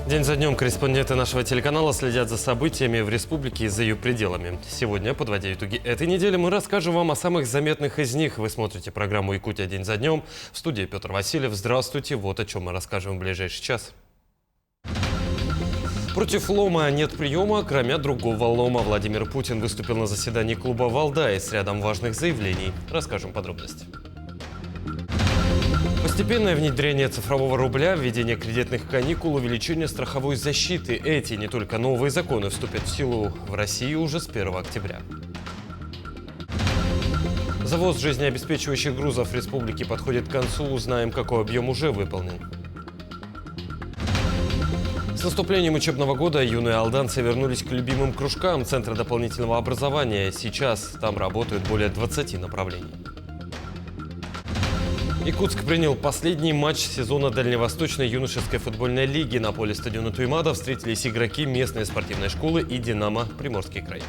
День за днем корреспонденты нашего телеканала следят за событиями в республике и за ее пределами. Сегодня, подводя итоги этой недели, мы расскажем вам о самых заметных из них. Вы смотрите программу «Якутия. День за днем». В студии Петр Васильев. Здравствуйте. Вот о чем мы расскажем в ближайший час. Против лома нет приема, кроме другого лома. Владимир Путин выступил на заседании клуба «Валдай» с рядом важных заявлений. Расскажем подробности. Постепенное внедрение цифрового рубля, введение кредитных каникул, увеличение страховой защиты. Эти не только новые законы вступят в силу в России уже с 1 октября. Завоз жизнеобеспечивающих грузов в республике подходит к концу. Узнаем, какой объем уже выполнен. С наступлением учебного года юные алданцы вернулись к любимым кружкам Центра дополнительного образования. Сейчас там работают более 20 направлений. Якутск принял последний матч сезона Дальневосточной юношеской футбольной лиги. На поле стадиона Туймада встретились игроки местной спортивной школы и «Динамо» Приморский край.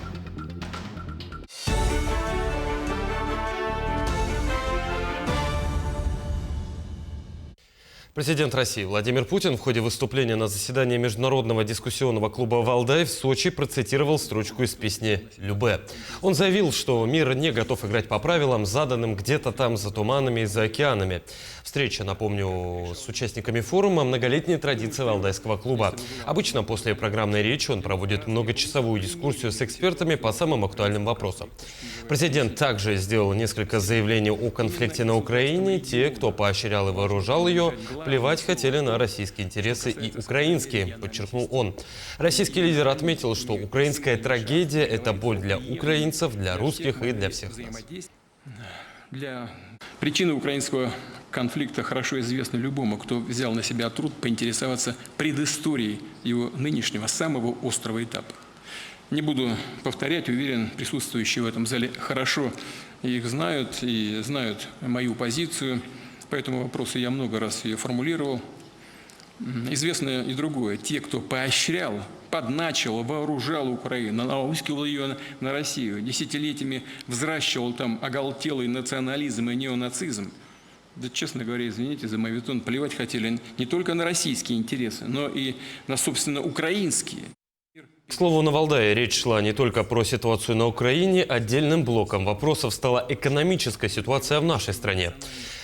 Президент России Владимир Путин в ходе выступления на заседании Международного дискуссионного клуба «Валдай» в Сочи процитировал строчку из песни «Любэ». Он заявил, что мир не готов играть по правилам, заданным где-то там за туманами и за океанами. Встреча, напомню, с участниками форума – многолетняя традиция Валдайского клуба. Обычно после программной речи он проводит многочасовую дискуссию с экспертами по самым актуальным вопросам. Президент также сделал несколько заявлений о конфликте на Украине. Те, кто поощрял и вооружал ее, плевать хотели на российские интересы и украинские, подчеркнул он. Российский лидер отметил, что украинская трагедия – это боль для украинцев, для русских и для всех нас. Причины украинского конфликта хорошо известны любому, кто взял на себя труд поинтересоваться предысторией его нынешнего самого острого этапа. Не буду повторять, уверен, присутствующие в этом зале хорошо их знают и знают мою позицию. По этому вопросу я много раз ее формулировал. Известно и другое. Те, кто поощрял, подначил, вооружал Украину, наускивал ее на Россию, десятилетиями взращивал там оголтелый национализм и неонацизм, да, честно говоря, извините за моветон, плевать хотели не только на российские интересы, но и на, собственно, украинские. К слову, на Валдае речь шла не только про ситуацию на Украине. Отдельным блоком вопросов стала экономическая ситуация в нашей стране.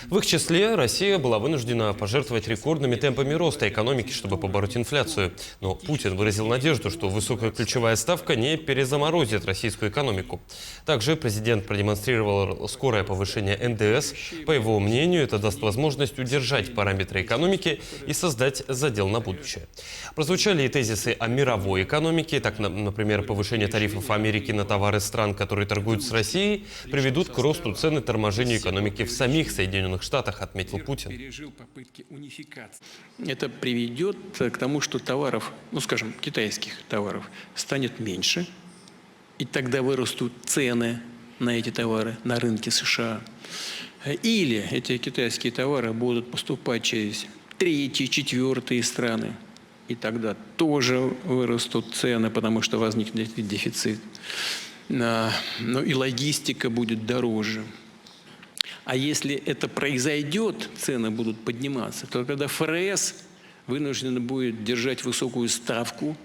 В их числе Россия была вынуждена пожертвовать рекордными темпами роста экономики, чтобы побороть инфляцию. Но Путин выразил надежду, что высокая ключевая ставка не перезаморозит российскую экономику. Также президент продемонстрировал скорое повышение НДС. По его мнению, это даст возможность удержать параметры экономики и создать задел на будущее. Прозвучали и тезисы о мировой экономике. Так, например, повышение тарифов Америки на товары стран, которые торгуют с Россией, приведут к росту цен и торможению экономики в самих Соединенных Штатах, отметил Путин. Это приведет к тому, что товаров, скажем, китайских товаров станет меньше, и тогда вырастут цены на эти товары на рынке США. Или эти китайские товары будут поступать через третьи, четвертые страны. И тогда тоже вырастут цены, потому что возникнет дефицит. Но и логистика будет дороже. А если это произойдет, цены будут подниматься, то тогда ФРС вынужден будет держать высокую ставку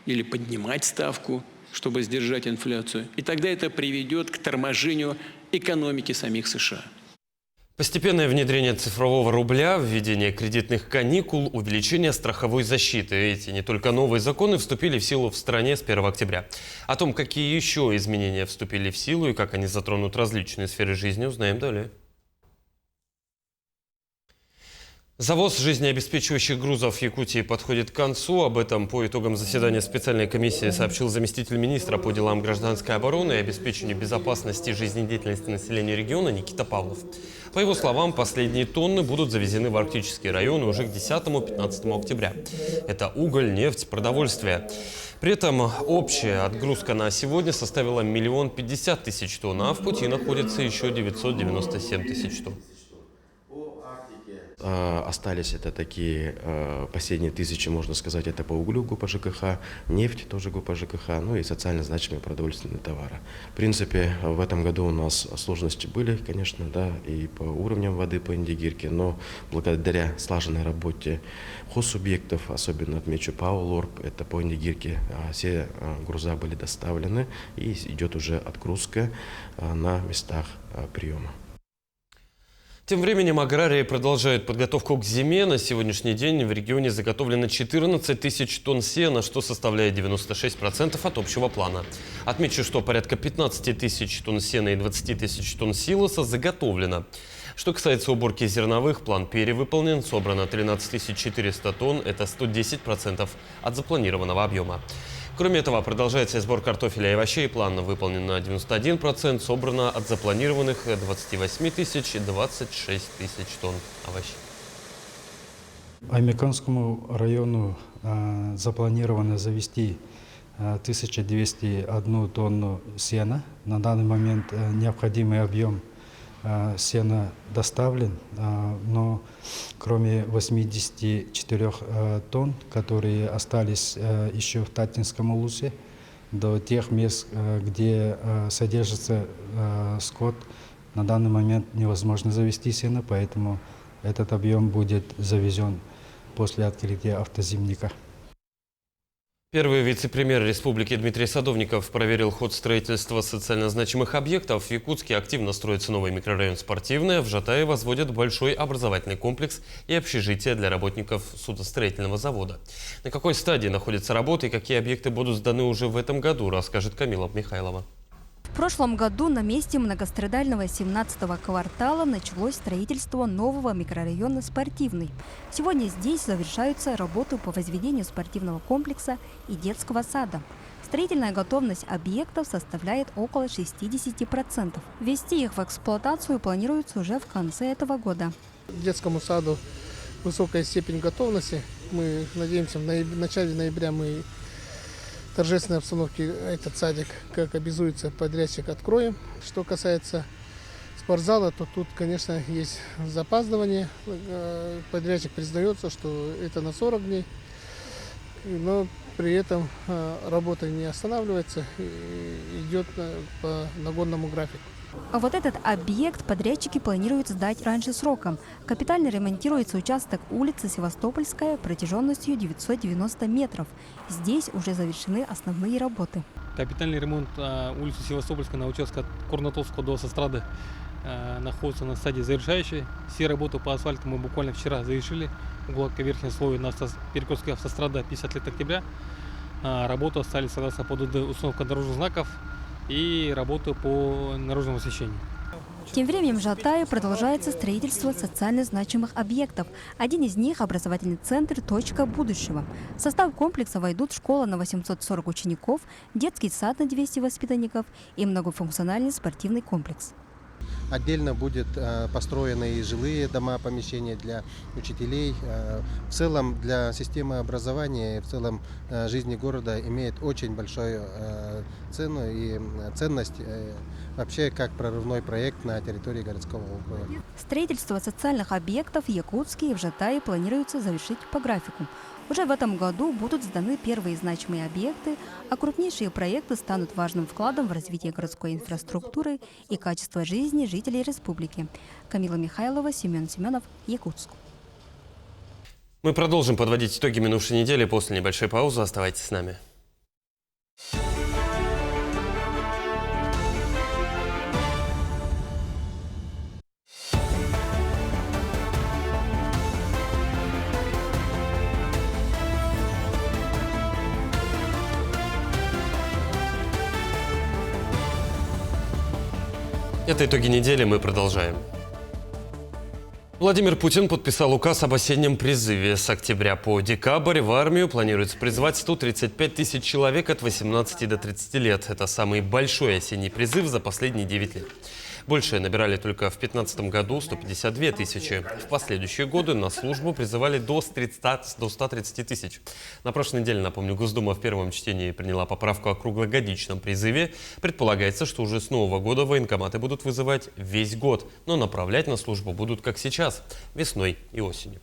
или поднимать ставку, чтобы сдержать инфляцию. И тогда это приведет к торможению экономики самих США. Постепенное внедрение цифрового рубля, введение кредитных каникул, увеличение страховой защиты. Эти не только новые законы вступили в силу в стране с 1 октября. О том, какие еще изменения вступили в силу и как они затронут различные сферы жизни, узнаем далее. Завоз жизнеобеспечивающих грузов в Якутии подходит к концу. Об этом по итогам заседания специальной комиссии сообщил заместитель министра по делам гражданской обороны и обеспечению безопасности и жизнедеятельности населения региона Никита Павлов. По его словам, последние тонны будут завезены в арктические районы уже к 10-15 октября. Это уголь, нефть, продовольствие. При этом общая отгрузка на сегодня составила 1 050 000 тонн, а в пути находится еще 997 000 тонн. Остались это такие последние 1000, можно сказать, это по углю ГУП ЖКХ, нефть тоже ГУП ЖКХ, ну и социально значимые продовольственные товары. В принципе, в этом году у нас сложности были, конечно, да, и по уровням воды по Индигирке, но благодаря слаженной работе хозсубъектов, особенно отмечу ПАО «Лорп», это по Индигирке, все груза были доставлены и идет уже отгрузка на местах приема. Тем временем аграрии продолжают подготовку к зиме. На сегодняшний день в регионе заготовлено 14 тысяч тонн сена, что составляет 96% от общего плана. Отмечу, что порядка 15 тысяч тонн сена и 20 тысяч тонн силоса заготовлено. Что касается уборки зерновых, план перевыполнен. Собрано 13 400 тонн, это 110% от запланированного объема. Кроме этого, продолжается сбор картофеля и овощей. План выполнен на 91%, собрано от запланированных 28 тысяч 26 тысяч тонн овощей. Аймеканскому району запланировано завести 1201 тонну сена. На данный момент необходимый объем сена доставлен, но кроме 84 тонн, которые остались еще в Татинском улусе, до тех мест, где содержится скот, на данный момент невозможно завести сено, поэтому этот объем будет завезен после открытия автозимника. Первый вице-премьер республики Дмитрий Садовников проверил ход строительства социально значимых объектов. В Якутске активно строится новый микрорайон «Спортивный», в Жатае возводят большой образовательный комплекс и общежитие для работников судостроительного завода. На какой стадии находятся работы и какие объекты будут сданы уже в этом году, расскажет Камила Михайлова. В прошлом году на месте многострадального 17-го квартала началось строительство нового микрорайона «Спортивный». Сегодня здесь завершаются работы по возведению спортивного комплекса и детского сада. Строительная готовность объектов составляет около 60%. Ввести их в эксплуатацию планируется уже в конце этого года. Детскому саду высокая степень готовности. Мы надеемся, в начале ноября мы в торжественной обстановке этот садик, как обязуется подрядчик, откроем. Что касается спортзала, то тут, конечно, есть запаздывание. Подрядчик признается, что это на 40 дней, но при этом работа не останавливается, идет по нагонному графику. А вот этот объект подрядчики планируют сдать раньше срока. Капитально ремонтируется участок улицы Севастопольская протяженностью 990 метров. Здесь уже завершены основные работы. Капитальный ремонт улицы Севастопольской на участке от Курнатовского до Автострады находится на стадии завершающей. Все работы по асфальту мы буквально вчера завершили. Уголка верхней слоя на Перекрестке Автострада 50 лет октября. Работы остались согласно ПДД установка дорожных знаков и работы по наружному освещению. Тем временем в Жатае продолжается строительство социально значимых объектов. Один из них – образовательный центр «Точка будущего». В состав комплекса войдут школа на 840 учеников, детский сад на 200 воспитанников и многофункциональный спортивный комплекс. Отдельно будут построены и жилые дома, помещения для учителей. В целом для системы образования, в целом жизни города имеет очень большую цену и ценность вообще как прорывной проект на территории городского округа. Строительство социальных объектов в Якутске и в Жатае планируется завершить по графику. Уже в этом году будут сданы первые значимые объекты, а крупнейшие проекты станут важным вкладом в развитие городской инфраструктуры и качества жизни жителей республики. Камила Михайлова, Семен Семенов, Якутск. Мы продолжим подводить итоги минувшей недели после небольшой паузы. Оставайтесь с нами. Это итоги недели, мы продолжаем. Владимир Путин подписал указ об осеннем призыве. С октября по декабрь в армию планируется призвать 135 тысяч человек от 18 до 30 лет. Это самый большой осенний призыв за последние 9 лет. Больше набирали только в 2015 году 152 тысячи. В последующие годы на службу призывали до 130 тысяч. На прошлой неделе, напомню, Госдума в первом чтении приняла поправку о круглогодичном призыве. Предполагается, что уже с нового года военкоматы будут вызывать весь год, но направлять на службу будут как сейчас, весной и осенью.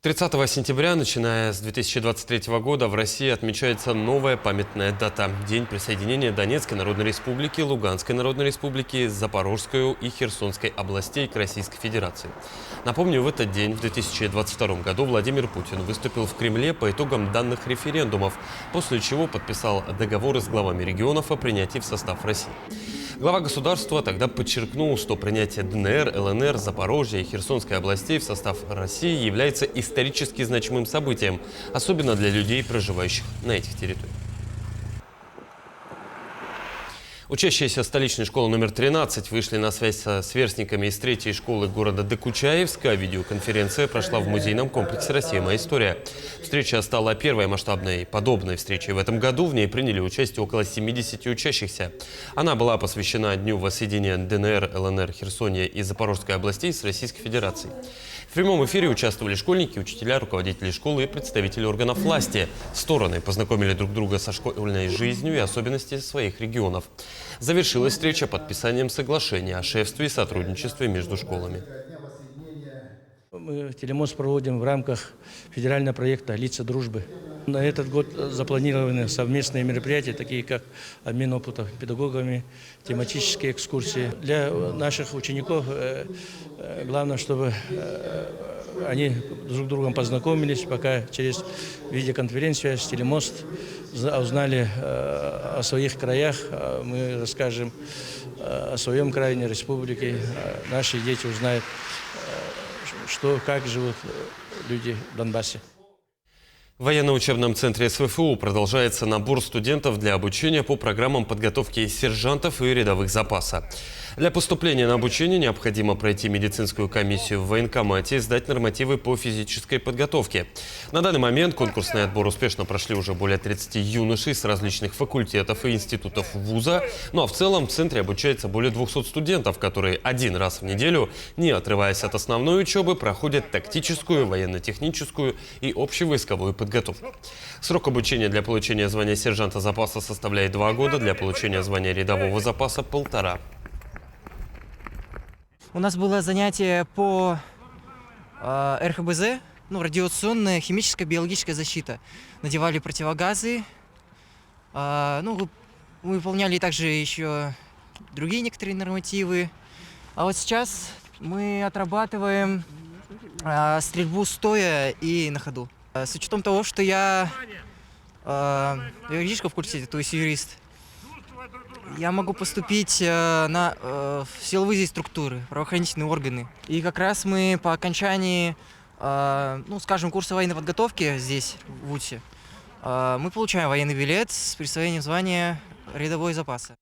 30 сентября, начиная с 2023 года, в России отмечается новая памятная дата – День присоединения Донецкой Народной Республики, Луганской Народной Республики, Запорожской и Херсонской областей к Российской Федерации. Напомню, в этот день, в 2022 году, Владимир Путин выступил в Кремле по итогам данных референдумов, после чего подписал договоры с главами регионов о принятии в состав России. Глава государства тогда подчеркнул, что принятие ДНР, ЛНР, Запорожья и Херсонской областей в состав России является исторически значимым событием, особенно для людей, проживающих на этих территориях. Учащиеся столичной школы номер 13 вышли на связь со сверстниками из 3-й школы города Докучаевска. Видеоконференция прошла в музейном комплексе «Россия. Моя история». Встреча стала первой масштабной подобной встречей в этом году. В ней приняли участие около 70 учащихся. Она была посвящена Дню воссоединения ДНР, ЛНР, Херсония и Запорожской областей с Российской Федерацией. В прямом эфире участвовали школьники, учителя, руководители школы и представители органов власти. Стороны познакомили друг друга со школьной жизнью и особенностями своих регионов. Завершилась встреча подписанием соглашения о шефстве и сотрудничестве между школами. Мы телемост проводим в рамках федерального проекта «Лица дружбы». На этот год запланированы совместные мероприятия, такие как обмен опытом педагогами, тематические экскурсии. Для наших учеников главное, чтобы они друг с другом познакомились, пока через видеоконференцию с телемост узнали о своих краях. Мы расскажем о своем крае, республике. Наши дети узнают, как живут люди в Донбассе. В военно-учебном центре СВФУ продолжается набор студентов для обучения по программам подготовки сержантов и рядовых запаса. Для поступления на обучение необходимо пройти медицинскую комиссию в военкомате и сдать нормативы по физической подготовке. На данный момент конкурсный отбор успешно прошли уже более 30 юношей с различных факультетов и институтов вуза. Ну а в целом в центре обучается более 200 студентов, которые один раз в неделю, не отрываясь от основной учебы, проходят тактическую, военно-техническую и общевойсковую подготовку. Срок обучения для получения звания сержанта запаса составляет 2 года, для получения звания рядового запаса – 1,5. У нас было занятие по РХБЗ, радиационная, химическая, биологическая защита. Надевали противогазы. Мы выполняли также еще другие некоторые нормативы. А вот сейчас мы отрабатываем стрельбу стоя и на ходу. С учетом того, что я юридического факультета, то есть юрист, я могу поступить в силовые структуры, правоохранительные органы. И как раз мы по окончании, курса военной подготовки здесь, в ВУЗе, мы получаем военный билет с присвоением звания рядовой запаса.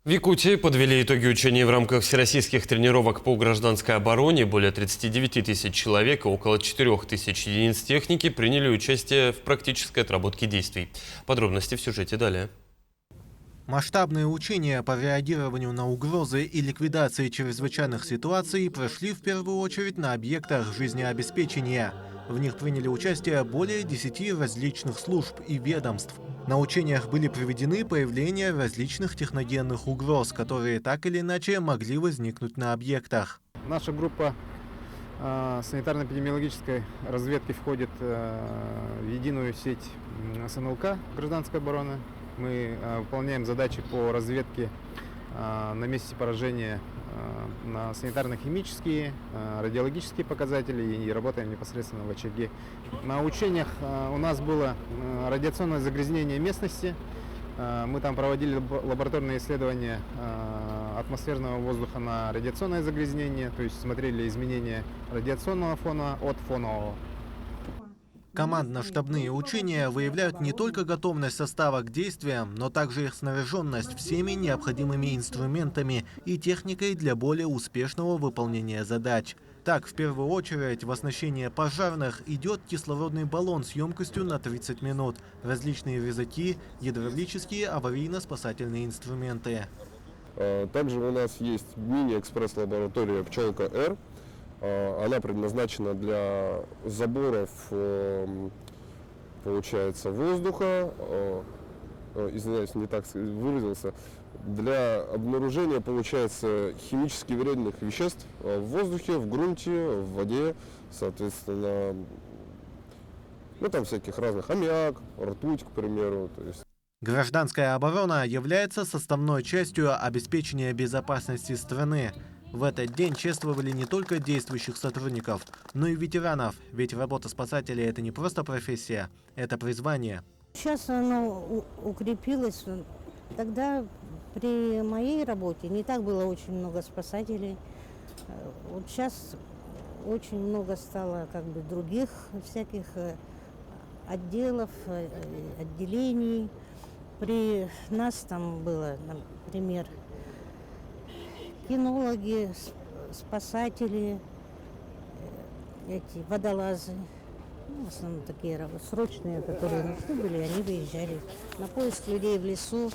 В Якутии подвели итоги учений в рамках всероссийских тренировок по гражданской обороне. Более 39 тысяч человек и около 4 тысяч единиц техники приняли участие в практической отработке действий. Подробности в сюжете далее. Масштабные учения по реагированию на угрозы и ликвидации чрезвычайных ситуаций прошли в первую очередь на объектах жизнеобеспечения. В них приняли участие более 10 различных служб и ведомств. На учениях были приведены появления различных техногенных угроз, которые так или иначе могли возникнуть на объектах. Наша группа санитарно-эпидемиологической разведки входит в единую сеть СНЛК гражданской обороны. Мы выполняем задачи по разведке на месте поражения на санитарно-химические, радиологические показатели и работаем непосредственно в очаге. На учениях у нас было радиационное загрязнение местности. Мы там проводили лабораторные исследования атмосферного воздуха на радиационное загрязнение, то есть смотрели изменения радиационного фона от фонового. Командно-штабные учения выявляют не только готовность состава к действиям, но также их снаряженность всеми необходимыми инструментами и техникой для более успешного выполнения задач. Так, в первую очередь в оснащение пожарных идет кислородный баллон с емкостью на 30 минут, различные вязаки, гидравлические аварийно-спасательные инструменты. Также у нас есть мини-экспресс-лаборатория «Пчелка-Р». Она предназначена для заборов, получается, воздуха, извиняюсь, не так выразился, для обнаружения, получается, химически вредных веществ в воздухе, в грунте, в воде, соответственно, ну там всяких разных, аммиак, ртуть, к примеру, то есть. Гражданская оборона является составной частью обеспечения безопасности страны. В этот день чествовали не только действующих сотрудников, но и ветеранов, ведь работа спасателей – это не просто профессия, это призвание. Сейчас оно укрепилось. Тогда при моей работе не так было очень много спасателей. Вот сейчас очень много стало как бы других всяких отделов, отделений. При нас там было, например, кинологи, спасатели, эти водолазы. Ну, в основном такие срочные, которые нужны были, они выезжали на поиск людей в лесу.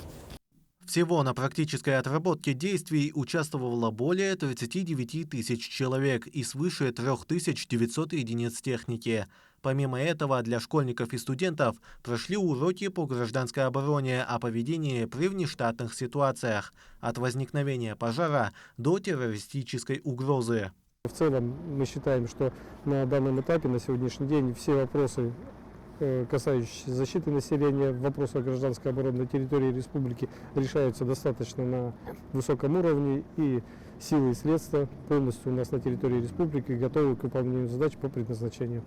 Всего на практической отработке действий участвовало более 39 тысяч человек и свыше 3900 единиц техники. Помимо этого, для школьников и студентов прошли уроки по гражданской обороне о поведении при внештатных ситуациях, от возникновения пожара до террористической угрозы. В целом мы считаем, что на данном этапе, на сегодняшний день, все вопросы, касающиеся защиты населения, вопросы гражданской обороны на территории республики решаются достаточно на высоком уровне, и силы и средства полностью у нас на территории республики готовы к выполнению задач по предназначению.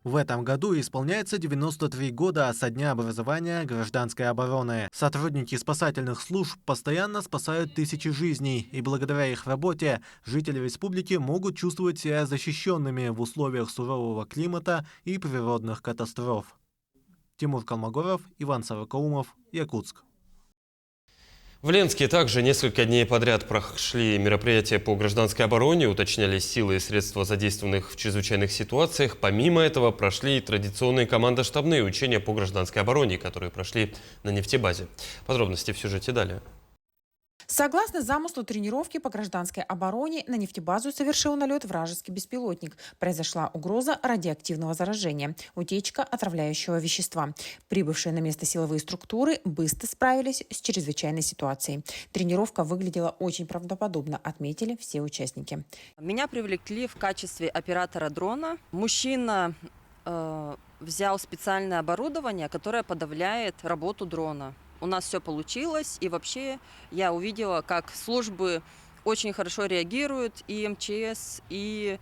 В этом году исполняется 93 года со дня образования гражданской обороны. Сотрудники спасательных служб постоянно спасают тысячи жизней, и благодаря их работе жители республики могут чувствовать себя защищенными в условиях сурового климата и природных катастроф. Тимур Калмогоров, Иван Сорокаумов, Якутск. В Ленске также несколько дней подряд прошли мероприятия по гражданской обороне, уточнялись силы и средства, задействованных в чрезвычайных ситуациях. Помимо этого прошли и традиционные командно-штабные учения по гражданской обороне, которые прошли на нефтебазе. Подробности в сюжете далее. Согласно замыслу тренировки по гражданской обороне, на нефтебазу совершил налет вражеский беспилотник. Произошла угроза радиоактивного заражения, утечка отравляющего вещества. Прибывшие на место силовые структуры быстро справились с чрезвычайной ситуацией. Тренировка выглядела очень правдоподобно, отметили все участники. Меня привлекли в качестве оператора дрона. Мужчина взял специальное оборудование, которое подавляет работу дрона. У нас все получилось, и вообще я увидела, как службы очень хорошо реагируют, и МЧС, и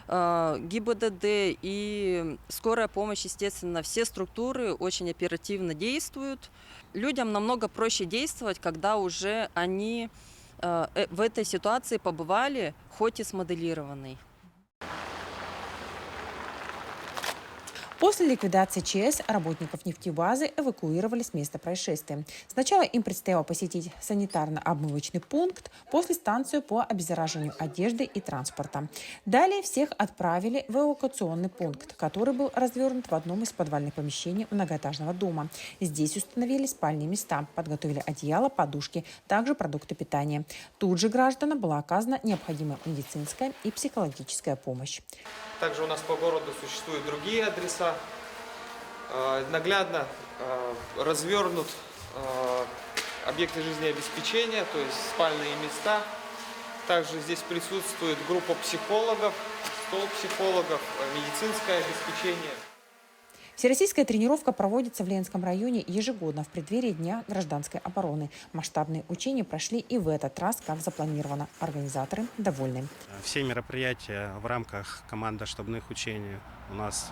ГИБДД, и скорая помощь, естественно, все структуры очень оперативно действуют. Людям намного проще действовать, когда уже они в этой ситуации побывали, хоть и смоделированной. После ликвидации ЧС работников нефтебазы эвакуировали с места происшествия. Сначала им предстояло посетить санитарно-обмывочный пункт, после станцию по обеззараживанию одежды и транспорта. Далее всех отправили в эвакуационный пункт, который был развернут в одном из подвальных помещений многоэтажного дома. Здесь установили спальные места, подготовили одеяло, подушки, также продукты питания. Тут же гражданам была оказана необходимая медицинская и психологическая помощь. Также у нас по городу существуют другие адреса. Наглядно развернут объекты жизнеобеспечения, то есть спальные места. Также здесь присутствует группа психологов, стол психологов, медицинское обеспечение. Всероссийская тренировка проводится в Ленском районе ежегодно в преддверии Дня гражданской обороны. Масштабные учения прошли и в этот раз, как запланировано. Организаторы довольны. Все мероприятия в рамках командно-штабных учений у нас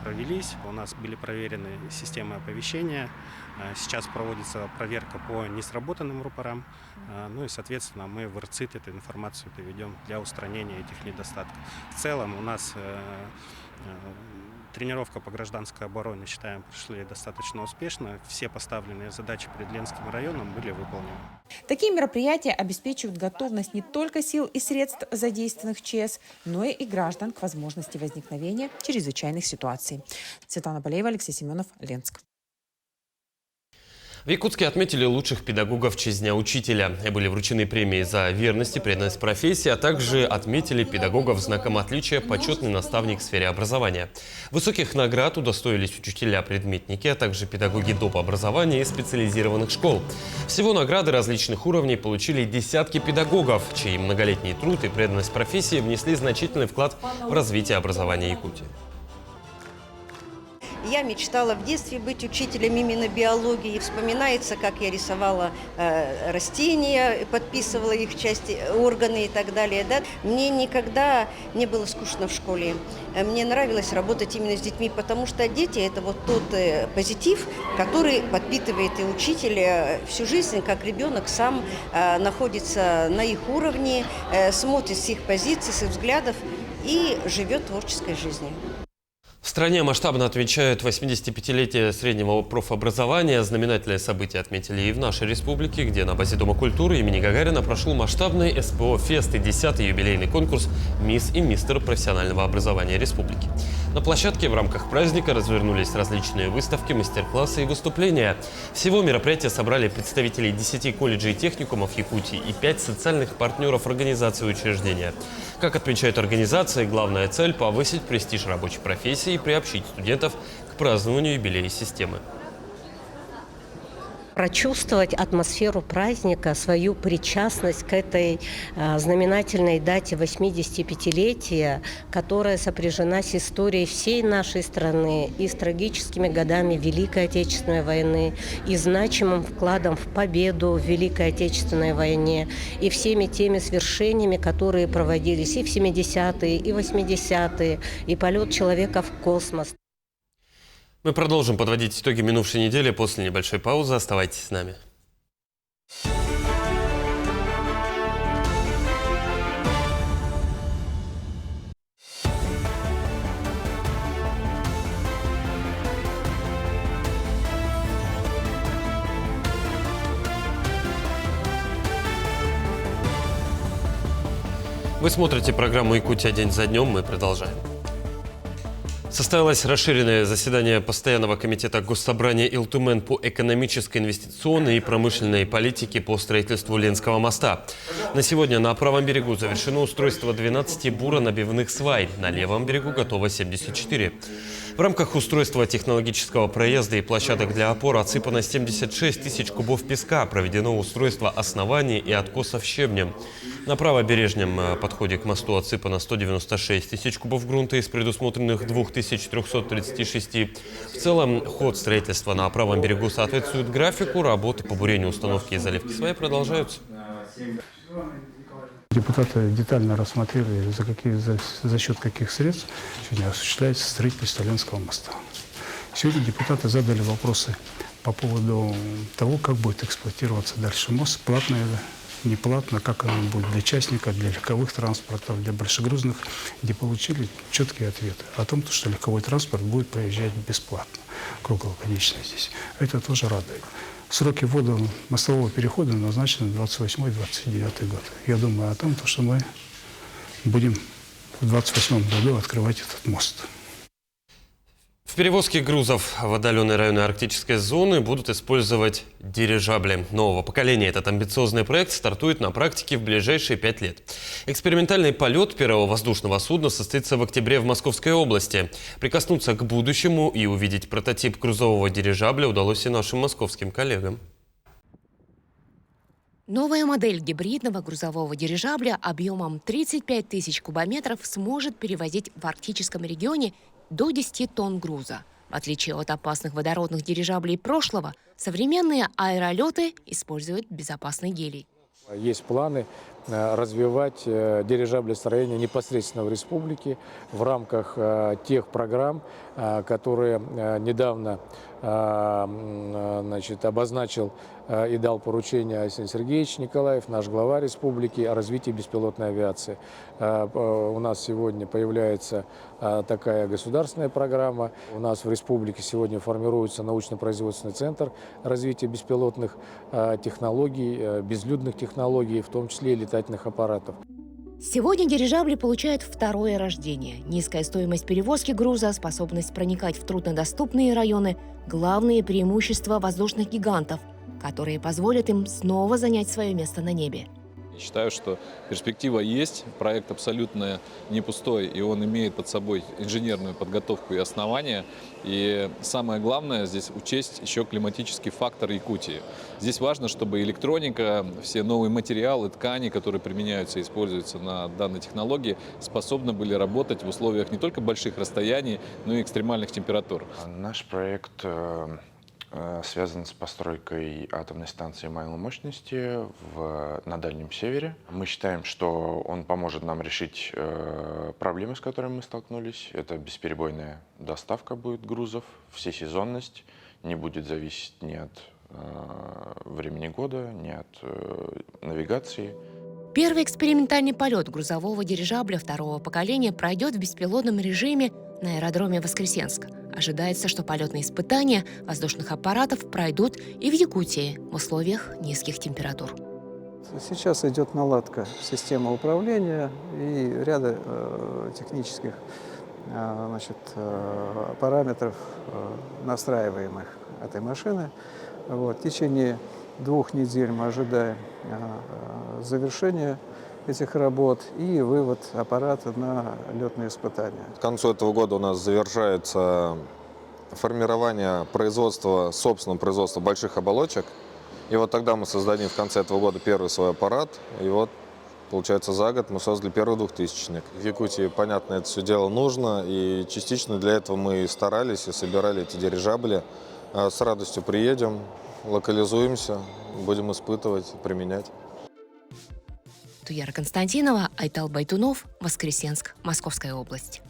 провелись. У нас были проверены системы оповещения. Сейчас проводится проверка по несработанным рупорам. Ну и, соответственно, мы в РЦИТ эту информацию доведем для устранения этих недостатков. В целом у нас Тренировка по гражданской обороне, считаем, прошли достаточно успешно. Все поставленные задачи перед Ленским районом были выполнены. Такие мероприятия обеспечивают готовность не только сил и средств, задействованных в ЧС, но и граждан к возможности возникновения чрезвычайных ситуаций. Светлана Болеева, Алексей Семенов, Ленск. В Якутске отметили лучших педагогов в честь Дня учителя. Были вручены премии за верность и преданность профессии, а также отметили педагогов знаком отличия «Почетный наставник в сфере образования». Высоких наград удостоились учителя-предметники, а также педагоги доп. Образования и специализированных школ. Всего награды различных уровней получили десятки педагогов, чей многолетний труд и преданность профессии внесли значительный вклад в развитие образования Якутии. Я мечтала в детстве быть учителем именно биологии. И вспоминается, как я рисовала растения, подписывала их части, органы и так далее. Да? Мне никогда не было скучно в школе. Мне нравилось работать именно с детьми, потому что дети – это вот тот позитив, который подпитывает и учителя всю жизнь, как ребенок сам находится на их уровне, смотрит с их позиций, с их взглядов и живет творческой жизнью. В стране масштабно отмечают 85-летие среднего профобразования. Знаменательное событие отметили и в нашей республике, где на базе Дома культуры имени Гагарина прошел масштабный СПО-фест и 10-й юбилейный конкурс «Мисс и мистер профессионального образования республики». На площадке в рамках праздника развернулись различные выставки, мастер-классы и выступления. Всего мероприятие собрали представителей 10 колледжей и техникумов Якутии и 5 социальных партнеров организации учреждения. Как отмечают организации, главная цель – повысить престиж рабочей профессии и приобщить студентов к празднованию юбилея системы. Прочувствовать атмосферу праздника, свою причастность к этой знаменательной дате 85-летия, которая сопряжена с историей всей нашей страны и с трагическими годами Великой Отечественной войны, и значимым вкладом в победу в Великой Отечественной войне, и всеми теми свершениями, которые проводились и в 70-е, и 80-е, и полет человека в космос. Мы продолжим подводить итоги минувшей недели после небольшой паузы. Оставайтесь с нами. Вы смотрите программу «Якутия. День за днем». Мы продолжаем. Состоялось расширенное заседание Постоянного комитета Госсобрания Илтумен по экономической, инвестиционной и промышленной политике по строительству Ленского моста. На сегодня на правом берегу завершено устройство 12 буронабивных свай. На левом берегу готово 74. В рамках устройства технологического проезда и площадок для опор отсыпано 76 тысяч кубов песка. Проведено устройство оснований и откосов щебнем. На правобережном подходе к мосту отсыпано 196 тысяч кубов грунта из предусмотренных 2336. В целом, ход строительства на правом берегу соответствует графику. Работы по бурению, установки и заливки свай продолжаются. Депутаты детально рассмотрели, за счет каких средств сегодня осуществляется строительство Ленского моста. Сегодня депутаты задали вопросы по поводу того, как будет эксплуатироваться дальше мост, платно это, не платно, как оно будет для частников, для легковых транспортов, для большегрузных, где получили четкие ответы о том, что легковой транспорт будет проезжать бесплатно, круглогодично здесь. Это тоже радует. Сроки ввода мостового перехода назначены 28-29 год. Я думаю о том, что мы будем в 28 году открывать этот мост. В перевозке грузов в отдаленные районы арктической зоны будут использовать дирижабли нового поколения. Этот амбициозный проект стартует на практике в ближайшие 5 лет. Экспериментальный полет первого воздушного судна состоится в октябре в Московской области. Прикоснуться к будущему и увидеть прототип грузового дирижабля удалось и нашим московским коллегам. Новая модель гибридного грузового дирижабля объемом 35 тысяч кубометров сможет перевозить в арктическом регионе до 10 тонн груза. В отличие от опасных водородных дирижаблей прошлого, современные аэролеты используют безопасный гелий. Есть планы развивать дирижаблестроение непосредственно в республике в рамках тех программ, которые недавно обозначил и дал поручение Александр Сергеевич Николаев, наш глава республики, о развитии беспилотной авиации. У нас сегодня появляется такая государственная программа. У нас в республике сегодня формируется научно-производственный центр развития беспилотных технологий, безлюдных технологий, в том числе и летательных аппаратов. Сегодня дирижабли получают второе рождение. Низкая стоимость перевозки груза, способность проникать в труднодоступные районы – главные преимущества воздушных гигантов, которые позволят им снова занять свое место на небе. Считаю, что перспектива есть, проект абсолютно не пустой, и он имеет под собой инженерную подготовку и основания. И самое главное здесь учесть еще климатический фактор Якутии. Здесь важно, чтобы электроника, все новые материалы, ткани, которые применяются и используются на данной технологии, способны были работать в условиях не только больших расстояний, но и экстремальных температур. Наш проект связан с постройкой атомной станции малой мощности на Дальнем Севере. Мы считаем, что он поможет нам решить проблемы, с которыми мы столкнулись. Это бесперебойная доставка будет грузов, всесезонность, не будет зависеть ни от времени года, ни от навигации. Первый экспериментальный полет грузового дирижабля второго поколения пройдет в беспилотном режиме на аэродроме Воскресенск. Ожидается, что полетные испытания воздушных аппаратов пройдут и в Якутии в условиях низких температур. Сейчас идет наладка системы управления и ряда технических параметров, настраиваемых этой машины. В течение 2 недель мы ожидаем завершения этих работ и вывод аппарата на летные испытания. К концу этого года у нас завершается формирование собственного производства больших оболочек. И вот тогда мы создадим в конце этого года первый свой аппарат. И вот, получается, за год мы создали первый 2000-ник. В Якутии, понятно, это все дело нужно. И частично для этого мы старались и собирали эти дирижабли. С радостью приедем, локализуемся, будем испытывать, применять. Туяра Константинова, Айтал Байтунов, Воскресенск, Московская область.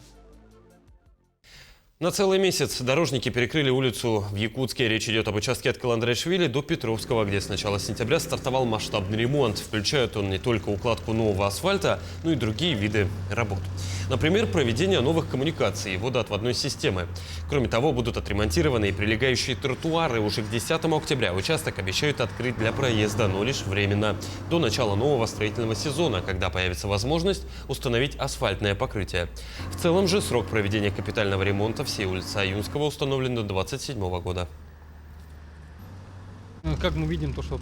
На целый месяц дорожники перекрыли улицу в Якутске. Речь идет об участке от Каландрашвили до Петровского, где с начала сентября стартовал масштабный ремонт. Включает он не только укладку нового асфальта, но и другие виды работ. Например, проведение новых коммуникаций и водоотводной системы. Кроме того, будут отремонтированы и прилегающие тротуары. Уже к 10 октября участок обещают открыть для проезда, но лишь временно, до начала нового строительного сезона, когда появится возможность установить асфальтное покрытие. В целом же срок проведения капитального ремонта всей улицы Аюнского установлен до 2027 года. Как мы видим, то, что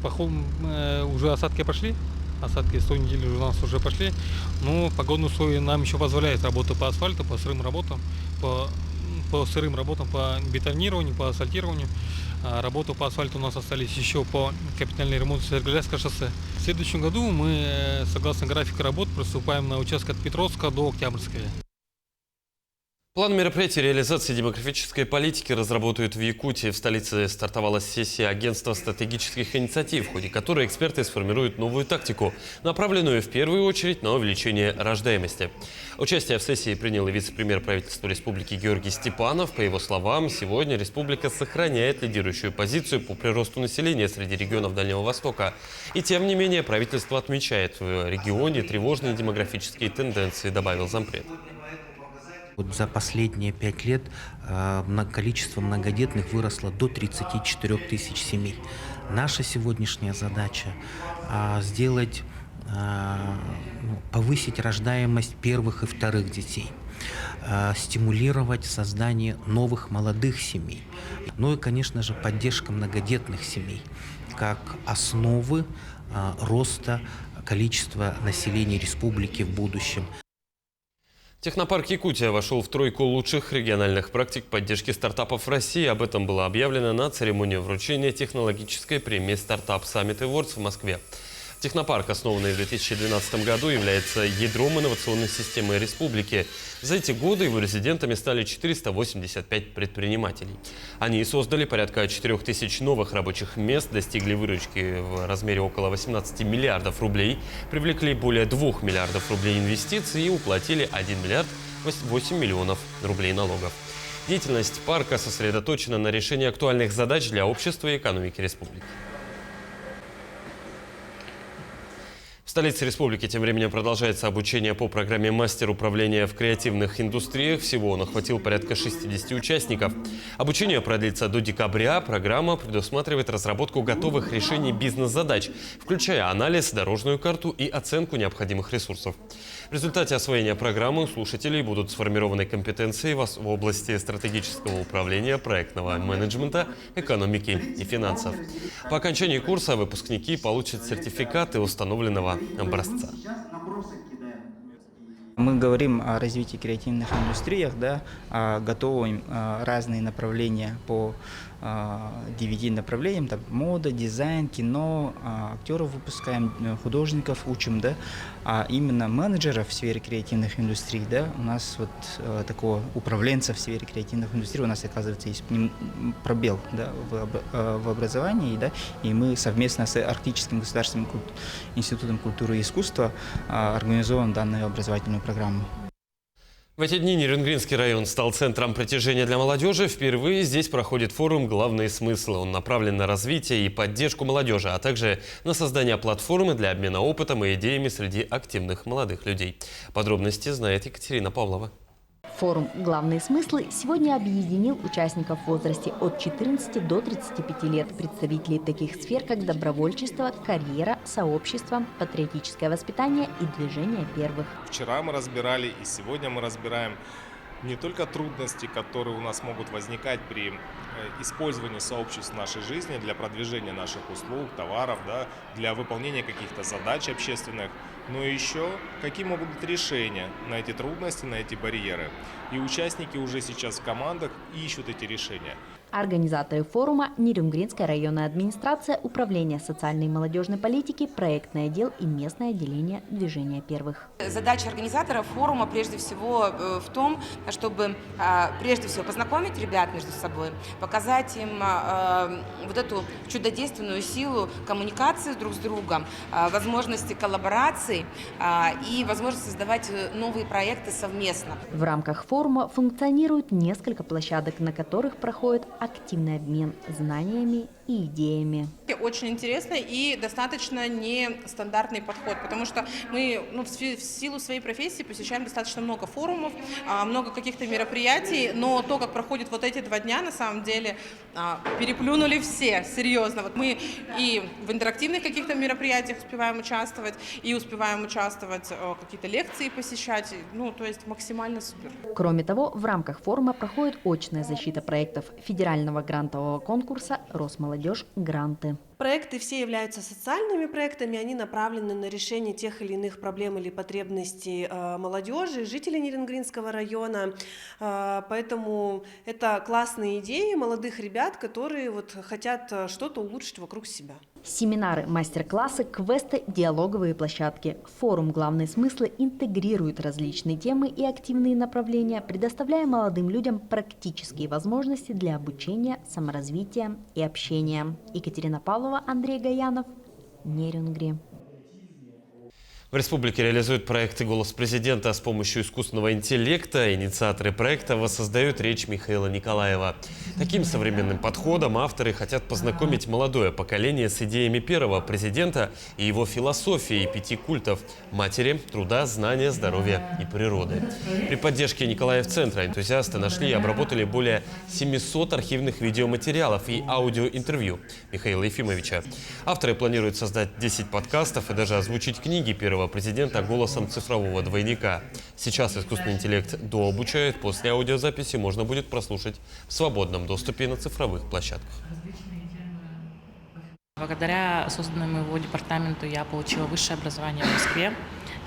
уже осадки пошли, осадки с той недели у нас уже пошли, но погодные условия нам еще позволяют работать по асфальту, по сырым работам, по бетонированию, по асфальтированию. Работы по асфальту у нас остались еще по капитальному ремонту Сергеляцкого шоссе. В следующем году мы, согласно графику работ, приступаем на участке от Петровска до Октябрьской. План мероприятий реализации демографической политики разработают в Якутии. В столице стартовала сессия агентства стратегических инициатив, в ходе которой эксперты сформируют новую тактику, направленную в первую очередь на увеличение рождаемости. Участие в сессии принял и вице-премьер правительства республики Георгий Степанов. По его словам, сегодня республика сохраняет лидирующую позицию по приросту населения среди регионов Дальнего Востока. И тем не менее правительство отмечает в регионе тревожные демографические тенденции, добавил зампред. За последние 5 лет количество многодетных выросло до 34 тысяч семей. Наша сегодняшняя задача повысить рождаемость первых и вторых детей, стимулировать создание новых молодых семей. Ну и, конечно же, поддержка многодетных семей как основы роста количества населения республики в будущем. Технопарк Якутия вошел в тройку лучших региональных практик поддержки стартапов в России. Об этом было объявлено на церемонии вручения технологической премии «Стартап Саммит Awards» в Москве. Технопарк, основанный в 2012 году, является ядром инновационной системы республики. За эти годы его резидентами стали 485 предпринимателей. Они создали порядка 4000 новых рабочих мест, достигли выручки в размере около 18 миллиардов рублей, привлекли более 2 миллиардов рублей инвестиций и уплатили 1 миллиард 8 миллионов рублей налогов. Деятельность парка сосредоточена на решении актуальных задач для общества и экономики республики. В столице республики тем временем продолжается обучение по программе «Мастер управления в креативных индустриях». Всего он охватил порядка 60 участников. Обучение продлится до декабря. Программа предусматривает разработку готовых решений бизнес-задач, включая анализ, дорожную карту и оценку необходимых ресурсов. В результате освоения программы у слушателей будут сформированы компетенции в области стратегического управления, проектного менеджмента, экономики и финансов. По окончании курса выпускники получат сертификаты установленного образца. Мы говорим о развитии креативных индустриях, да, готовим разные направления по 9 направлениям, там, мода, дизайн, кино, актеров выпускаем, художников учим, да, а именно менеджеров в сфере креативных индустрий, да, у нас вот такого управленца в сфере креативных индустрий, у нас, оказывается, есть пробел, да, в образовании, да, и мы совместно с Арктическим государственным институтом культуры и искусства организовываем данную образовательную программу. В эти дни Нерюнгринский район стал центром притяжения для молодежи. Впервые здесь проходит форум «Главные смыслы». Он направлен на развитие и поддержку молодежи, а также на создание платформы для обмена опытом и идеями среди активных молодых людей. Подробности знает Екатерина Павлова. Форум «Главные смыслы» сегодня объединил участников в возрасте от 14 до 35 лет, представителей таких сфер, как добровольчество, карьера, сообщество, патриотическое воспитание и движение первых. Вчера мы разбирали и сегодня мы разбираем не только трудности, которые у нас могут возникать при использовании сообществ в нашей жизни для продвижения наших услуг, товаров, да, для выполнения каких-то задач общественных, но еще какие могут быть решения на эти трудности, на эти барьеры. И участники уже сейчас в командах ищут эти решения. Организаторы форума – Нерюнгринская районная администрация, Управление социальной и молодежной политики, проектный отдел и местное отделение движения первых. Задача организаторов форума прежде всего в том, чтобы прежде всего познакомить ребят между собой, показать им вот эту чудодейственную силу коммуникации друг с другом, возможности коллаборации и возможность создавать новые проекты совместно. В рамках форума функционирует несколько площадок, на которых проходит активный обмен знаниями и идеями. Очень интересный и достаточно нестандартный подход, потому что мы в силу своей профессии посещаем достаточно много форумов, много каких-то мероприятий, но то, как проходят вот эти 2 дня, на самом деле переплюнули все, серьезно. Вот мы и в интерактивных каких-то мероприятиях успеваем участвовать, какие-то лекции посещать, то есть максимально супер. Кроме того, в рамках форума проходит очная защита проектов федерального грантового конкурса «Росмолодежь. Гранты». Проекты все являются социальными проектами, они направлены на решение тех или иных проблем или потребностей молодежи, жителей Нерюнгринского района. Поэтому это классные идеи молодых ребят, которые хотят что-то улучшить вокруг себя. Семинары, мастер-классы, квесты, диалоговые площадки. Форум «Главные смыслы» интегрирует различные темы и активные направления, предоставляя молодым людям практические возможности для обучения, саморазвития и общения. Екатерина Павлова, Андрей Гаянов, Нерюнгри. В республике реализуют проекты «Голос президента» с помощью искусственного интеллекта. Инициаторы проекта воссоздают речь Михаила Николаева. Таким современным подходом авторы хотят познакомить молодое поколение с идеями первого президента и его философией 5 культов – матери, труда, знания, здоровья и природы. При поддержке Николаев-центра энтузиасты нашли и обработали более 700 архивных видеоматериалов и аудиоинтервью Михаила Ефимовича. Авторы планируют создать 10 подкастов и даже озвучить книги первого президента голосом цифрового двойника. Сейчас искусственный интеллект дообучают, после аудиозаписи можно будет прослушать в свободном доступе на цифровых площадках. Благодаря созданному его департаменту я получила высшее образование в Москве,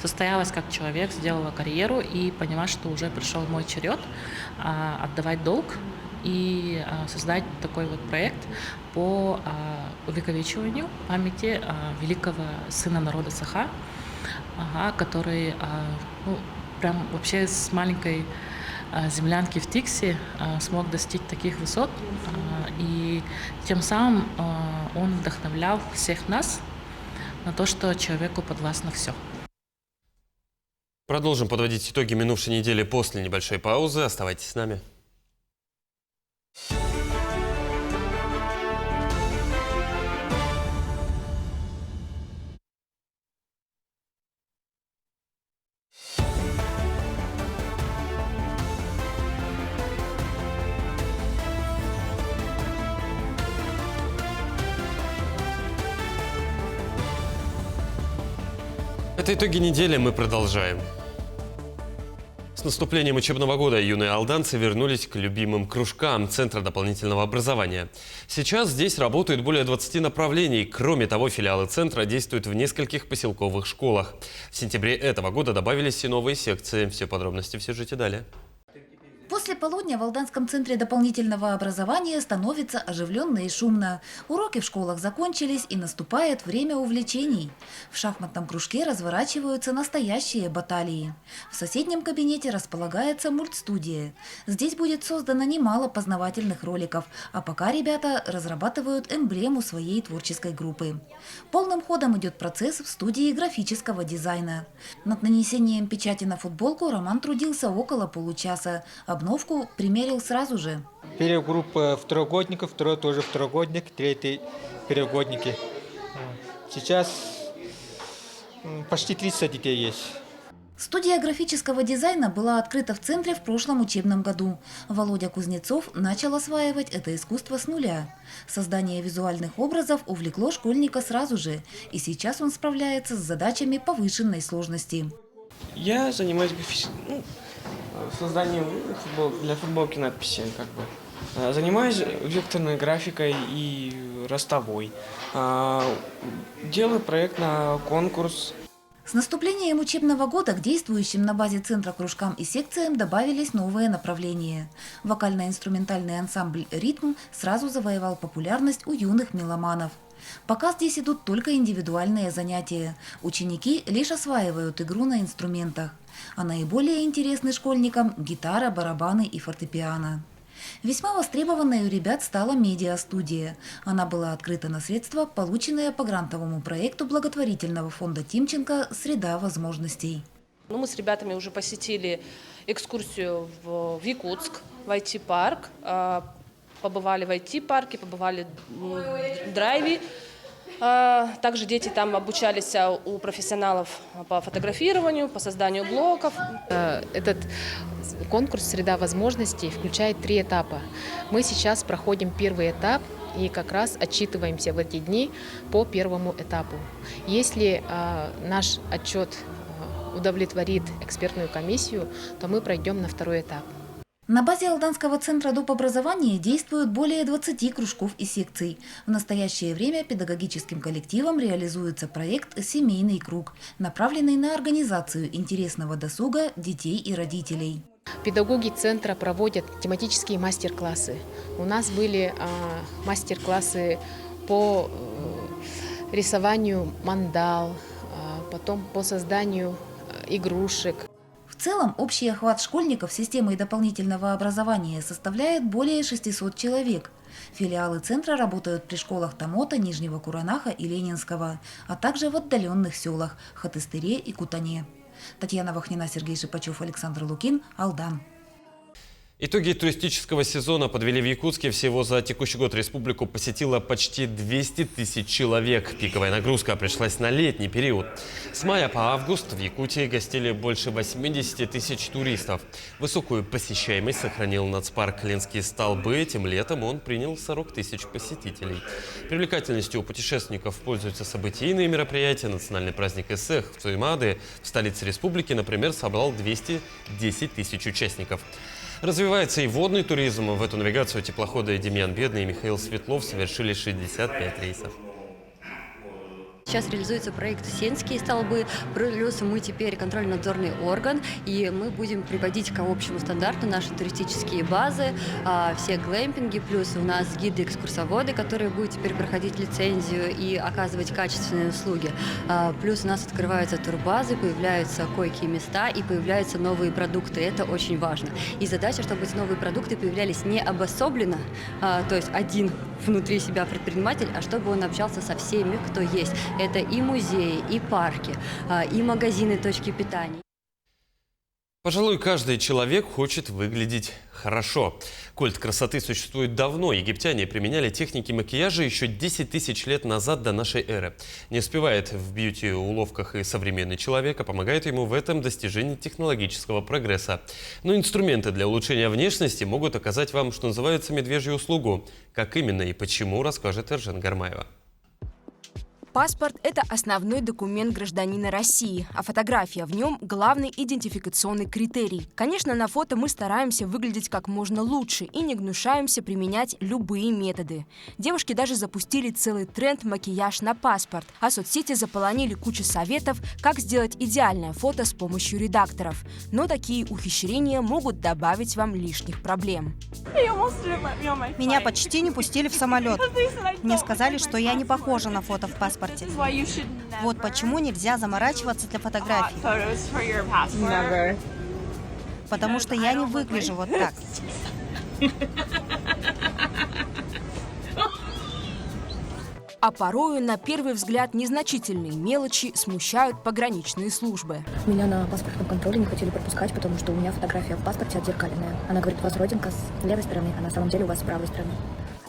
состоялась как человек, сделала карьеру и поняла, что уже пришел мой черед отдавать долг и создать такой вот проект по увековечиванию памяти великого сына народа Саха, который прям вообще с маленькой землянки в Тикси смог достичь таких высот, и тем самым он вдохновлял всех нас на то, что человеку подвластно все. Продолжим подводить итоги минувшей недели после небольшой паузы. Оставайтесь с нами. Это итоги недели, мы продолжаем. С наступлением учебного года юные алданцы вернулись к любимым кружкам Центра дополнительного образования. Сейчас здесь работают более 20 направлений. Кроме того, филиалы Центра действуют в нескольких поселковых школах. В сентябре этого года добавились и новые секции. Все подробности в сюжете далее. После полудня в Алданском центре дополнительного образования становится оживленно и шумно. Уроки в школах закончились, и наступает время увлечений. В шахматном кружке разворачиваются настоящие баталии. В соседнем кабинете располагается мультстудия. Здесь будет создано немало познавательных роликов, а пока ребята разрабатывают эмблему своей творческой группы. Полным ходом идет процесс в студии графического дизайна. Над нанесением печати на футболку Роман трудился около получаса. Обновку примерил сразу же. Первая группа второгодников, второй тоже второгодник, третий первогодники. Сейчас почти 30 детей есть. Студия графического дизайна была открыта в центре в прошлом учебном году. Володя Кузнецов начал осваивать это искусство с нуля. Создание визуальных образов увлекло школьника сразу же, и сейчас он справляется с задачами повышенной сложности. Я занимаюсь созданием для футболки надписи, Занимаюсь векторной графикой и ростовой. Делаю проект на конкурс. С наступлением учебного года к действующим на базе центра кружкам и секциям добавились новые направления. Вокально-инструментальный ансамбль «Ритм» сразу завоевал популярность у юных меломанов. Пока здесь идут только индивидуальные занятия. Ученики лишь осваивают игру на инструментах. А наиболее интересны школьникам гитара, барабаны и фортепиано. Весьма востребованной у ребят стала медиа-студия. Она была открыта на средства, полученные по грантовому проекту благотворительного фонда Тимченко «Среда возможностей». Мы с ребятами уже посетили экскурсию в Якутск, в IT-парк. Побывали в IT-парке, побывали в драйве. Также дети там обучались у профессионалов по фотографированию, по созданию блогов. Этот конкурс «Среда возможностей» включает 3 этапа. Мы сейчас проходим первый этап и как раз отчитываемся в эти дни по первому этапу. Если наш отчет удовлетворит экспертную комиссию, то мы пройдем на второй этап. На базе Алданского центра доп. Образования действуют более 20 кружков и секций. В настоящее время педагогическим коллективом реализуется проект «Семейный круг», направленный на организацию интересного досуга детей и родителей. Педагоги центра проводят тематические мастер-классы. У нас были мастер-классы по рисованию мандал, потом по созданию игрушек. В целом, общий охват школьников системой дополнительного образования составляет более 600 человек. Филиалы центра работают при школах Тамота, Нижнего Куранаха и Ленинского, а также в отдаленных селах Хатыстыре и Кутане. Татьяна Вахнина, Сергей Шипачев, Александр Лукин, Алдан. Итоги туристического сезона подвели в Якутске. Всего за текущий год республику посетило почти 200 тысяч человек. Пиковая нагрузка пришлась на летний период. С мая по август в Якутии гостили больше 80 тысяч туристов. Высокую посещаемость сохранил нацпарк «Ленские столбы». Этим летом он принял 40 тысяч посетителей. Привлекательностью у путешественников пользуются событийные мероприятия. Национальный праздник Эсэх в Цуймаде в столице республики, например, собрал 210 тысяч участников. Развивается и водный туризм. В эту навигацию теплоходы Демьян Бедный и Михаил Светлов совершили 65 рейсов. сейчас реализуется проект «Сенские столбы», плюс мы теперь контрольно-надзорный орган, и мы будем приводить к общему стандарту наши туристические базы, все глэмпинги, плюс у нас гиды-экскурсоводы, которые будут теперь проходить лицензию и оказывать качественные услуги. Плюс у нас открываются турбазы, появляются койкие места и появляются новые продукты. Это очень важно. И задача, чтобы эти новые продукты появлялись не обособленно, то есть один внутри себя предприниматель, а чтобы он общался со всеми, кто есть. Это и музеи, и парки, и магазины, точки питания. Пожалуй, каждый человек хочет выглядеть хорошо. Культ красоты существует давно. Египтяне применяли техники макияжа еще 10 тысяч лет назад до нашей эры. Не успевает в бьюти-уловках и современный человек, а помогает ему в этом достижении технологического прогресса. Но инструменты для улучшения внешности могут оказать вам, что называется, медвежью услугу. Как именно и почему, расскажет Эржена Гармаева. Паспорт – это основной документ гражданина России, а фотография в нем – главный идентификационный критерий. Конечно, на фото мы стараемся выглядеть как можно лучше и не гнушаемся применять любые методы. Девушки даже запустили целый тренд «макияж на паспорт», а соцсети заполонили кучу советов, как сделать идеальное фото с помощью редакторов. Но такие ухищрения могут добавить вам лишних проблем. Меня почти не пустили в самолет. Мне сказали, что я не похожа на фото в паспорте. Вот почему нельзя заморачиваться для фотографий. Потому что я не выгляжу вот так. А порою, на первый взгляд, незначительные мелочи смущают пограничные службы. Меня на паспортном контроле не хотели пропускать, потому что у меня фотография в паспорте отзеркаленная. Она говорит, у вас родинка с левой стороны, а на самом деле у вас с правой стороны.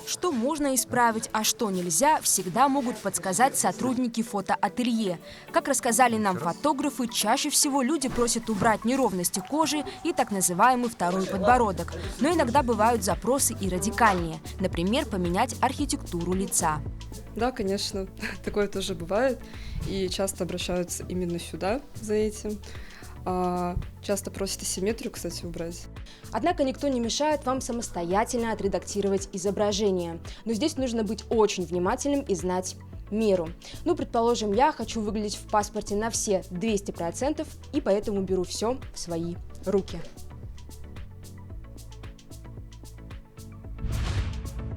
Что можно исправить, а что нельзя, всегда могут подсказать сотрудники фотоателье. Как рассказали нам фотографы, чаще всего люди просят убрать неровности кожи и так называемый второй подбородок. Но иногда бывают запросы и радикальнее. Например, поменять архитектуру лица. Да, конечно, такое тоже бывает. И часто обращаются именно сюда за этим. Часто просят асимметрию, кстати, убрать. Однако никто не мешает вам самостоятельно отредактировать изображение. Но здесь нужно быть очень внимательным и знать меру. Ну, предположим, я хочу выглядеть в паспорте на все 200%, и поэтому беру все в свои руки.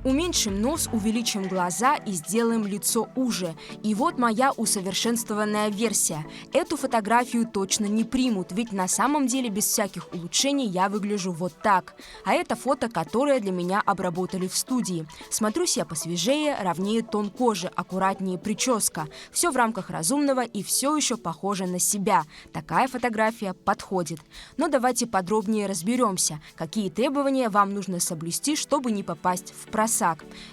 Уменьшим нос, увеличим глаза и сделаем лицо уже. И вот моя усовершенствованная версия. Эту фотографию точно не примут, ведь на самом деле без всяких улучшений я выгляжу вот так. А это фото, которое для меня обработали в студии. Смотрюсь я посвежее, ровнее тон кожи, аккуратнее прическа. Все в рамках разумного и все еще похоже на себя. Такая фотография подходит. Но давайте подробнее разберемся, какие требования вам нужно соблюсти, чтобы не попасть в просак.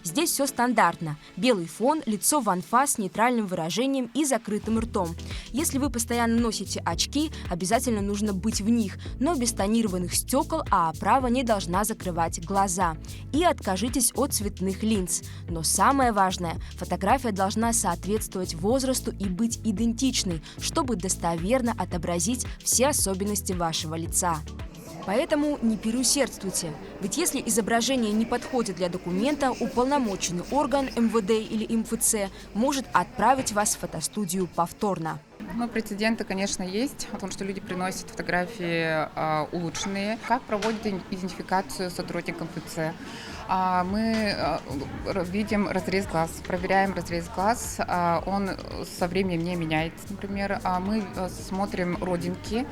Здесь все стандартно. Белый фон, лицо в анфас с нейтральным выражением и закрытым ртом. Если вы постоянно носите очки, обязательно нужно быть в них, но без тонированных стекол, а оправа не должна закрывать глаза. И откажитесь от цветных линз. Но самое важное, фотография должна соответствовать возрасту и быть идентичной, чтобы достоверно отобразить все особенности вашего лица. Поэтому не переусердствуйте, ведь если изображение не подходит для документа, уполномоченный орган МВД или МФЦ может отправить вас в фотостудию повторно. Ну, прецеденты, конечно, есть, о том, что люди приносят фотографии улучшенные. Как проводят идентификацию сотрудникам МФЦ? Мы видим разрез глаз, проверяем разрез глаз, он со временем не меняется, например. Мы смотрим родинки,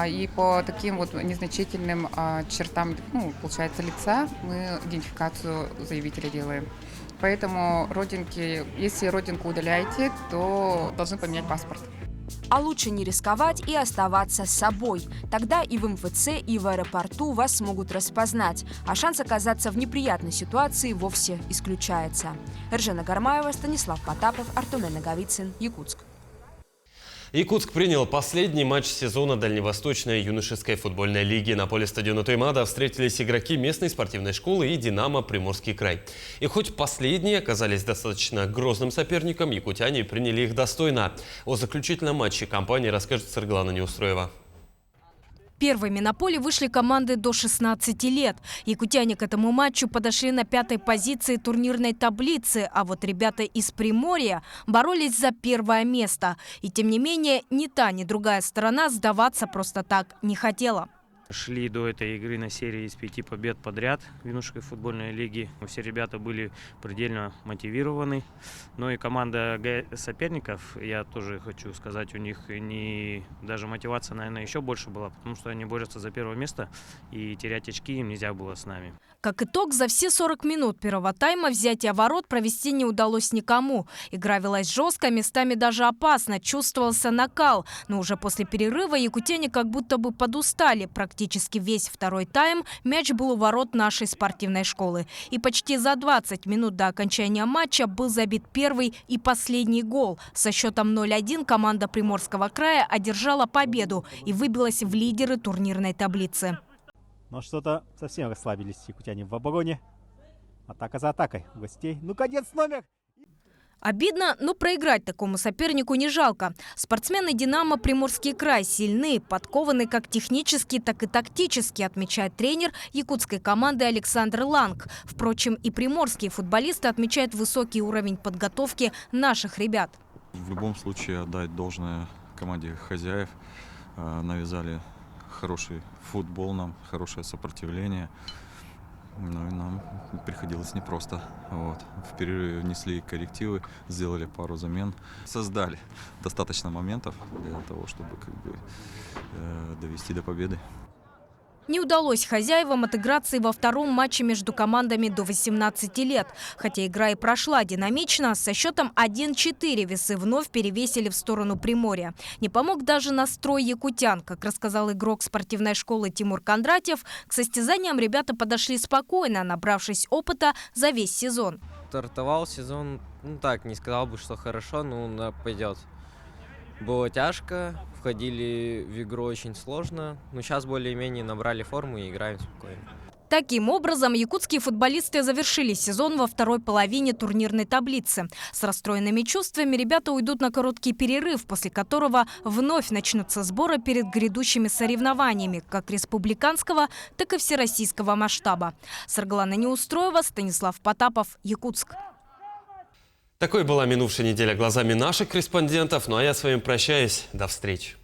и по таким вот незначительным чертам, получается, лица мы идентификацию заявителя делаем. Поэтому родинки, если родинку удаляете, то должны поменять паспорт. А лучше не рисковать и оставаться собой. Тогда и в МФЦ, и в аэропорту вас смогут распознать, а шанс оказаться в неприятной ситуации вовсе исключается. Эржена Гармаева, Станислав Потапов, Артумен Наговицын, Якутск. Якутск принял последний матч сезона Дальневосточной юношеской футбольной лиги. На поле стадиона Туймада встретились игроки местной спортивной школы и «Динамо» Приморский край. И хоть последние оказались достаточно грозным соперником, якутяне приняли их достойно. О заключительном матче компании расскажет Сырглана Неустроева. Первыми на поле вышли команды до 16 лет. Якутяне к этому матчу подошли на 5-й позиции турнирной таблицы, а вот ребята из Приморья боролись за первое место. И тем не менее, ни та, ни другая сторона сдаваться просто так не хотела. Шли до этой игры на серии из 5 побед подряд в юношеской футбольной лиге. Все ребята были предельно мотивированы. Но и команда соперников, я тоже хочу сказать, у них даже мотивация, наверное, еще больше была, потому что они борются за первое место, и терять очки им нельзя было с нами. Как итог, за все 40 минут первого тайма взятие ворот провести не удалось никому. Игра велась жестко, местами даже опасно, чувствовался накал. Но уже после перерыва якутяне как будто бы подустали. Практически весь второй тайм мяч был у ворот нашей спортивной школы. И почти за 20 минут до окончания матча был забит первый и последний гол. Со счетом 0-1 команда Приморского края одержала победу и выбилась в лидеры турнирной таблицы. Но что-то совсем расслабились якутяне в обороне. Атака за атакой у гостей. Ну, конец номер! Обидно, но проиграть такому сопернику не жалко. Спортсмены «Динамо» Приморский край сильны, подкованы как технически, так и тактически, отмечает тренер якутской команды Александр Ланг. Впрочем, и приморские футболисты отмечают высокий уровень подготовки наших ребят. В любом случае отдать должное команде хозяев. Навязали хороший футбол нам, хорошее сопротивление. Ну и нам приходилось непросто. Вот. В перерыве внесли коррективы, сделали пару замен. Создали достаточно моментов для того, чтобы довести до победы. Не удалось хозяевам отыграться и во втором матче между командами до 18 лет. Хотя игра и прошла динамично, со счетом 1-4 весы вновь перевесили в сторону Приморья. Не помог даже настрой якутян. Как рассказал игрок спортивной школы Тимур Кондратьев, к состязаниям ребята подошли спокойно, набравшись опыта за весь сезон. Стартовал сезон, так, не сказал бы, что хорошо, но пойдет. Было тяжко, входили в игру очень сложно, но сейчас более-менее набрали форму и играем спокойно. Таким образом, якутские футболисты завершили сезон во второй половине турнирной таблицы. С расстроенными чувствами ребята уйдут на короткий перерыв, после которого вновь начнутся сборы перед грядущими соревнованиями как республиканского, так и всероссийского масштаба. Саргалана Неустроева, Станислав Потапов, Якутск. Такой была минувшая неделя глазами наших корреспондентов. Ну а я с вами прощаюсь. До встречи.